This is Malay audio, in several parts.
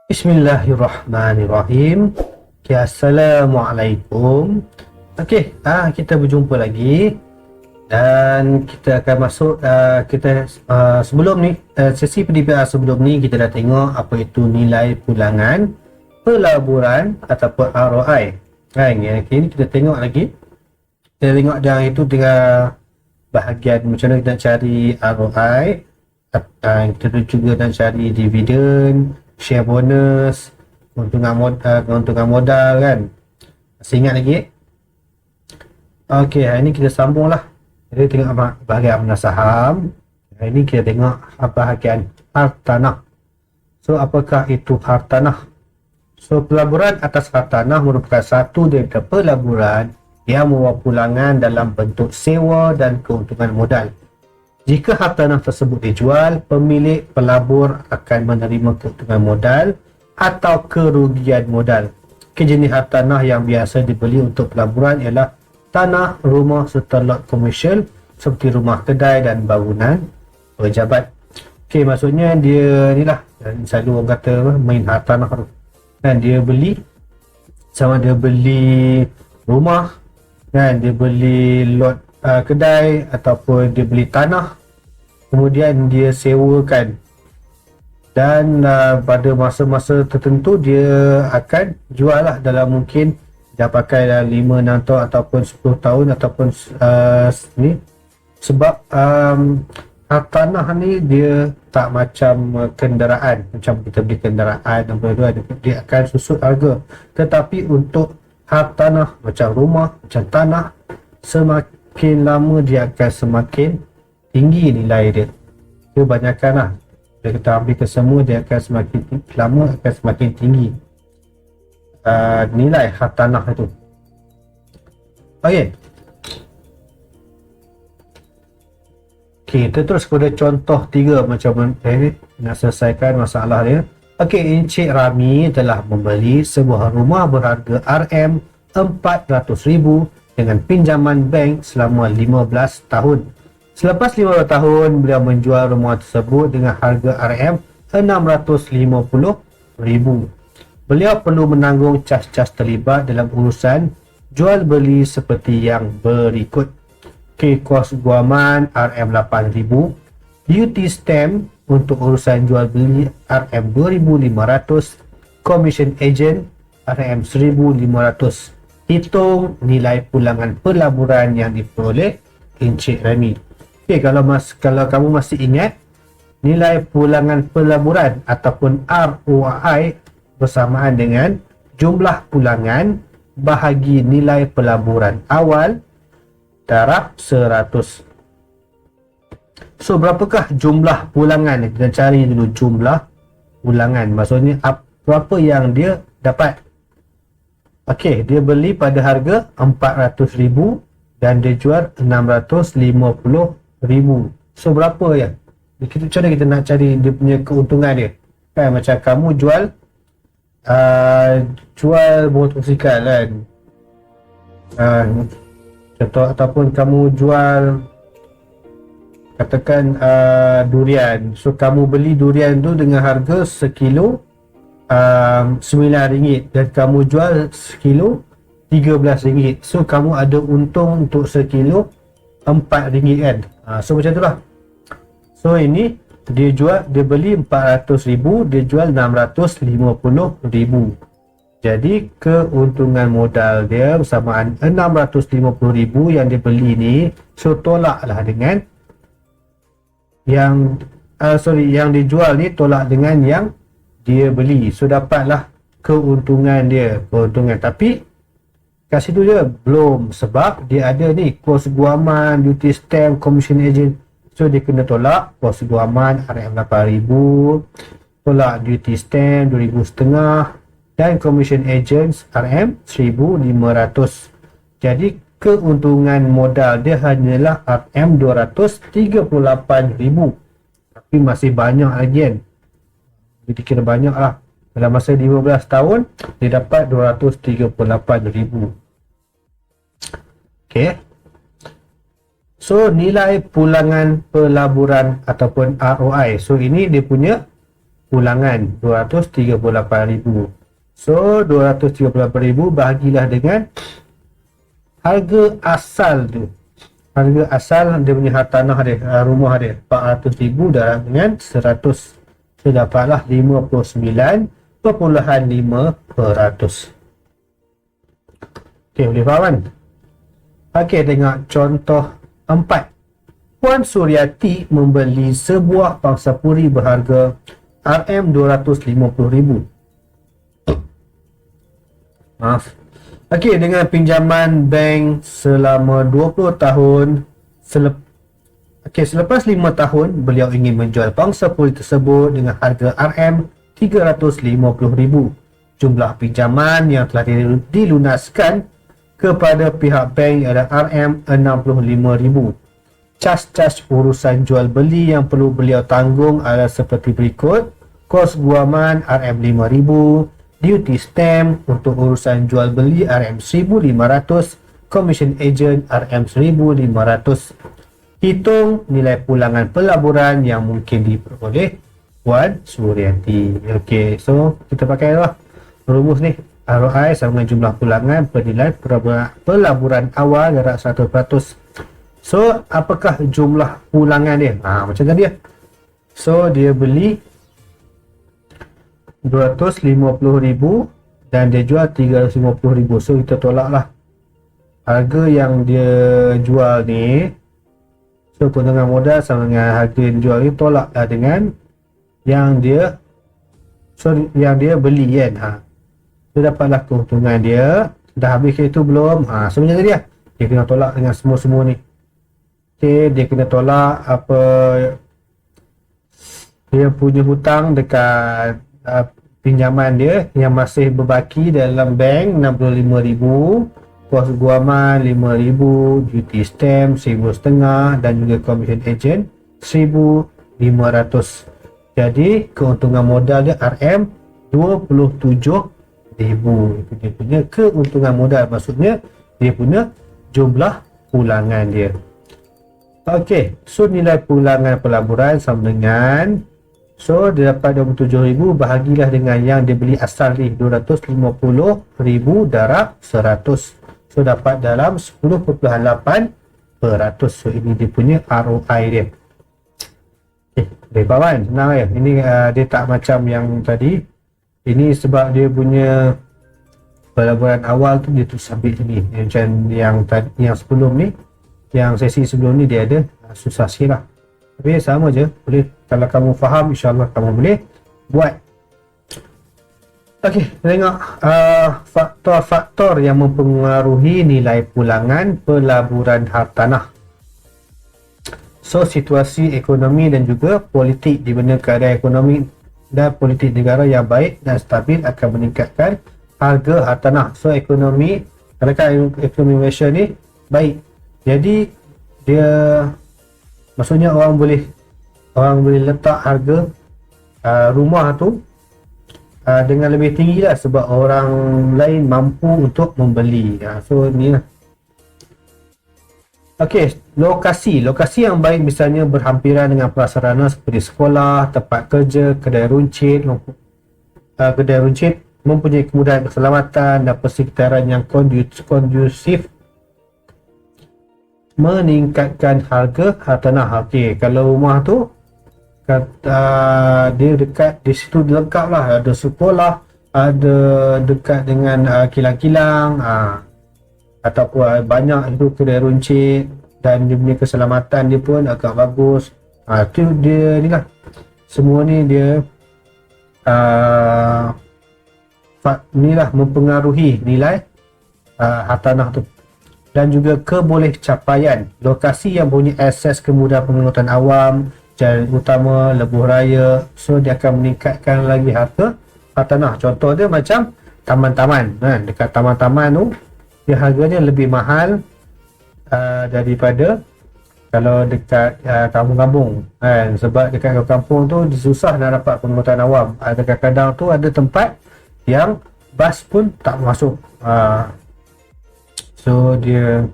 Bismillahirrahmanirrahim. Okay, Assalamualaikum. Okey, kita berjumpa lagi dan kita akan masuk sebelum ni sesi PDPR sebelum ni kita dah tengok apa itu nilai pulangan pelaburan ataupun ROI. Kan, yang ini kita tengok lagi. Kita tengok yang itu dengan bahagian macam mana kita nak cari ROI. Kita juga nak cari dividen, share bonus, keuntungan modal kan. Masih ingat lagi? Okey, hari ni kita sambung lah. Jadi tengok bahagian mana saham. Hari ni kita tengok bahagian hartanah. So apakah itu hartanah? So pelaburan atas hartanah merupakan satu daripada pelaburan yang membawa pulangan dalam bentuk sewa dan keuntungan modal. Jika hartanah tersebut dijual, pemilik pelabur akan menerima keuntungan modal atau kerugian modal. Jenis hartanah yang biasa dibeli untuk pelaburan ialah tanah, rumah serta lot komersial seperti rumah kedai dan bangunan pejabat. Okey, maksudnya dia ni lah, selalu orang kata main hartanah tu. Dan dia beli, sama dia beli rumah, kan, dia beli lot kedai ataupun dia beli tanah, kemudian dia sewakan, dan pada masa-masa tertentu dia akan jual lah dalam mungkin dah pakai dah 5-6 tahun ataupun 10 tahun ataupun ni. Sebab tanah ni dia tak macam kenderaan, macam kita beli kenderaan dia akan susut harga. Tetapi untuk hartanah macam rumah, macam tanah, semakin lama dia akan semakin tinggi nilai dia. Kebanyakan lah, bila kita ambil ke semua, dia akan semakin lama akan semakin tinggi nilai hartanah itu. Okey, kita terus kepada contoh 3 macam mana nak selesaikan masalah dia. Okey, Encik Rami telah membeli sebuah rumah berharga RM400,000 dengan pinjaman bank selama 15 tahun. Selepas 15 tahun, beliau menjual rumah tersebut dengan harga RM650,000. Beliau perlu menanggung cas-cas terlibat dalam urusan jual beli seperti yang berikut. Kos guaman RM8,000, duty stamp untuk urusan jual beli RM2,500, commission agent RM1,500. Hitung nilai pulangan pelaburan yang diperoleh Encik Rami. Okey, kalau kamu masih ingat, nilai pulangan pelaburan ataupun ROI bersamaan dengan jumlah pulangan bahagi nilai pelaburan awal darab 100. So berapakah jumlah pulangan? Kita cari dulu jumlah pulangan. Maksudnya berapa yang dia dapat. Okey, dia beli pada harga RM400,000 dan dia jual RM650,000. So berapa ya? Macam mana kita nak cari dia punya keuntungan dia? Kan, macam kamu jual motosikal kan, contoh, ataupun kamu jual katakan durian. So kamu beli durian tu dengan harga sekilo RM9 dan kamu jual sekilo RM13. So kamu ada untung untuk sekilo RM4 kan. So macam tu lah. So ini dia beli RM400,000, dia jual RM650,000. Jadi keuntungan modal dia bersamaan RM650,000 yang dia beli ni. So tolaklah dengan yang dijual ni, tolak dengan yang dia beli. So dapatlah keuntungan dia. Tapi kat situ je belum, sebab dia ada ni kos guaman, duty stamp, commission agent. So dia kena tolak kos guaman RM8,000, tolak duty stamp RM2,500 dan commission agents RM1,500. Jadi keuntungan modal dia hanyalah RM238,000. Tapi masih banyak lagi kan. Jadi kira banyak lah. Dalam masa 15 tahun dia dapat RM238,000. Okey. So nilai pulangan pelaburan ataupun ROI. So ini dia punya pulangan 238,000. So 238,000 bahagilah dengan harga asal tu. Harga asal dia punya hartanah dia, rumah dia 400,000 darab dengan 100. So dapatlah 59.5%. Okey, boleh faham kan? Okey, tengok contoh 4. Puan Suryati membeli sebuah pangsapuri berharga RM250,000. Maaf. Okey, dengan pinjaman bank selama 20 tahun. Selepas 5 tahun, beliau ingin menjual pangsapuri tersebut dengan harga RM350,000. Jumlah pinjaman yang telah dilunaskan kepada pihak bank adalah RM65,000. Cas-cas urusan jual beli yang perlu beliau tanggung adalah seperti berikut. Kos guaman RM5,000, duty stamp untuk urusan jual beli RM1,500, commission agent RM1,500. Hitung nilai pulangan pelaburan yang mungkin diperoleh Puan Suryati. Okey, so kita pakai lah rumus ni. ROI sama dengan jumlah pulangan per nilai pelaburan awal darab 100%. So apakah jumlah pulangan dia? Macam tadi ya. So dia beli 250,000 dan dia jual 350,000. So kita tolak lah harga yang dia jual ni. So keuntungan modal sama dengan harga yang jual ni, tolak lah dengan yang dia beli kan. So dapatlah keuntungan dia. Dah habis ke itu belum? Sebenarnya tadi lah dia kena tolak dengan semua-semua ni. Okay, dia kena tolak apa dia punya hutang dekat pinjaman dia yang masih berbaki dalam bank 65,000, kos guaman 5,000, duty stamp 1,500 dan juga commission agent 1,500. Jadi keuntungan modal dia RM27,000. Itu dia punya keuntungan modal, maksudnya dia punya jumlah pulangan dia. Okey, so nilai pulangan pelaburan sama dengan, so dia dapat 27,000 bahagilah dengan yang dia beli asal ni 250,000 darab 100. So dapat dalam 10.8%. So ini dia punya ROI dia. Boleh faham kan? Senang kan? Ini dia tak macam yang tadi. Ini sebab dia punya pelaburan awal tu dia tu sabit ni. Macam yang sebelum ni, yang sesi sebelum ni dia ada susah sikit lah. Tapi sama je. Boleh, kalau kamu faham, insyaAllah kamu boleh buat. Okey, tengok faktor-faktor yang mempengaruhi nilai pulangan pelaburan hartanah. So situasi ekonomi dan juga politik, di mana keadaan ekonomi dan politik negara yang baik dan stabil akan meningkatkan harga hartanah. So ekonomi, kadang-kadang ekonomi Malaysia ni baik, jadi dia maksudnya orang boleh letak harga rumah tu dengan lebih tinggi lah, sebab orang lain mampu untuk membeli. So ni lah. Okey, lokasi yang baik misalnya berhampiran dengan prasarana seperti sekolah, tempat kerja, kedai runcit mempunyai kemudahan keselamatan dan persekitaran yang kondusif, meningkatkan harga hartanah. Okey, kalau rumah tu dia dekat di situ lengkap lah, ada sekolah, ada dekat dengan kilang-kilang, ataupun banyak itu kedai runcit, dan dia punya keselamatan dia pun agak bagus. Tu dia ni lah, semua ni dia ni lah mempengaruhi nilai hartanah tu. Dan juga kebolehcapaian, lokasi yang punya akses kemudahan pengangkutan awam, jalan utama, lebuh raya, so dia akan meningkatkan lagi harga hartanah. Contoh dia macam taman-taman, dekat taman-taman tu dia harganya lebih mahal daripada kalau dekat kampung-kampung kan, sebab dekat kampung tu susah nak dapat pengangkutan awam. Kadang-kadang tu ada tempat yang bas pun tak masuk. So dia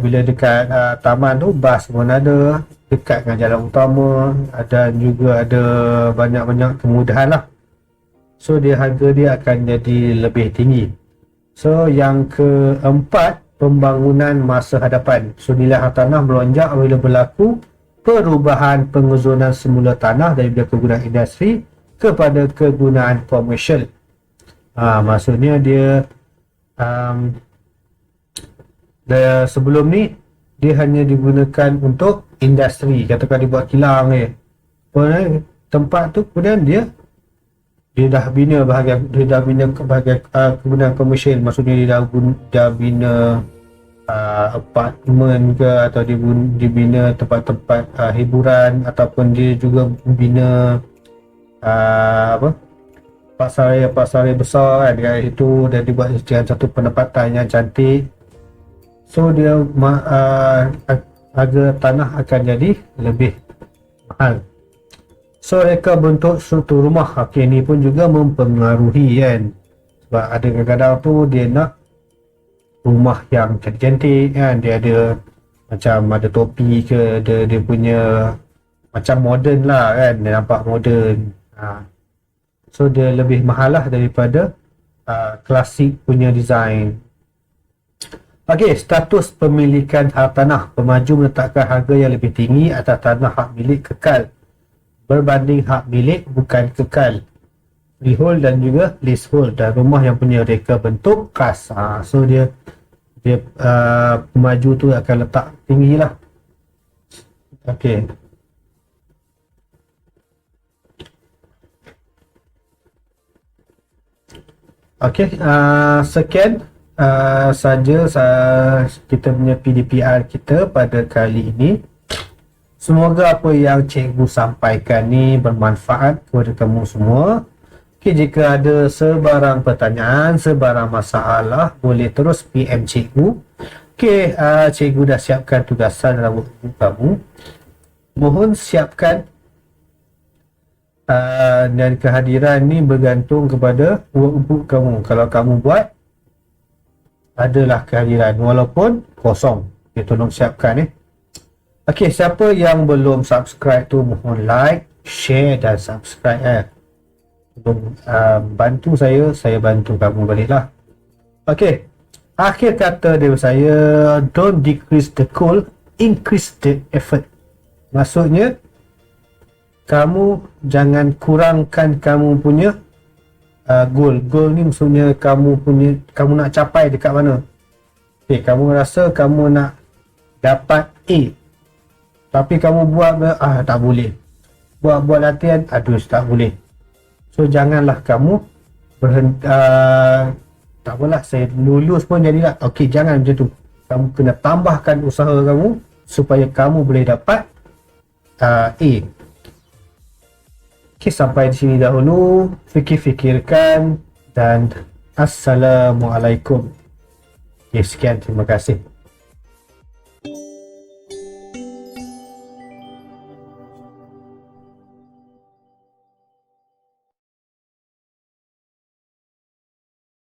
bila dekat taman tu bas pun ada, dekat dengan jalan utama, dan juga ada banyak-banyak kemudahan lah. So harga dia akan jadi lebih tinggi. So yang keempat, pembangunan masa hadapan. So nilai hartanah melonjak apabila berlaku perubahan penguzunan semula tanah daripada kegunaan industri kepada kegunaan komersial. Maksudnya dia sebelum ni dia hanya digunakan untuk industri, katakan dia buat kilang je. Kemudian tempat tu kemudian dia dah bina bahagian kegunaan komersial, maksudnya dia dah bina apartmen ke, atau dia bina tempat-tempat hiburan, ataupun dia juga bina pasar besar kan dekat situ, dan dibuat dengan satu penempatan yang cantik. So dia harga tanah akan jadi lebih mahal. So reka bentuk struktur rumah, ni pun juga mempengaruhi kan, sebab ada kadang-kadang tu dia nak rumah yang cantik-cantik kan, dia ada macam ada topi ke, dia punya macam moden lah kan, dia nampak moden. So dia lebih mahal lah daripada klasik punya design. Okey, status pemilikan hartanah. Pemaju meletakkan harga yang lebih tinggi atas tanah hak milik kekal berbanding hak milik bukan kekal, freehold dan juga leasehold, dan rumah yang punya reka bentuk khas. So dia pemaju tu akan letak tinggi lah. Okey. Okey, sekian saja kita punya PDPR kita pada kali ini. Semoga apa yang cikgu sampaikan ni bermanfaat kepada kamu semua. Okey, jika ada sebarang pertanyaan, sebarang masalah, boleh terus PM cikgu. Okey, cikgu dah siapkan tugasan dalam workbook kamu. Mohon siapkan, dan kehadiran ni bergantung kepada workbook kamu. Kalau kamu buat, adalah kehadiran walaupun kosong. Okay, tolong siapkan Okey, siapa yang belum subscribe tu mohon like, share dan subscribe Tolong bantu saya bantu kamu baliklah. Okey, akhir kata dari saya, don't decrease the goal, increase the effort. Maksudnya kamu jangan kurangkan kamu punya goal ni, maksudnya kamu nak capai dekat mana. Okay, kamu rasa kamu nak dapat A, tapi kamu buat tak boleh, buat latihan tak boleh. So janganlah kamu berhenti, tak apalah saya lulus pun jadilah. Okey, jangan macam tu. Kamu kena tambahkan usaha kamu supaya kamu boleh dapat A. Okay, sampai di sini dahulu. Fikir-fikirkan dan Assalamualaikum. Okay, sekian, terima kasih.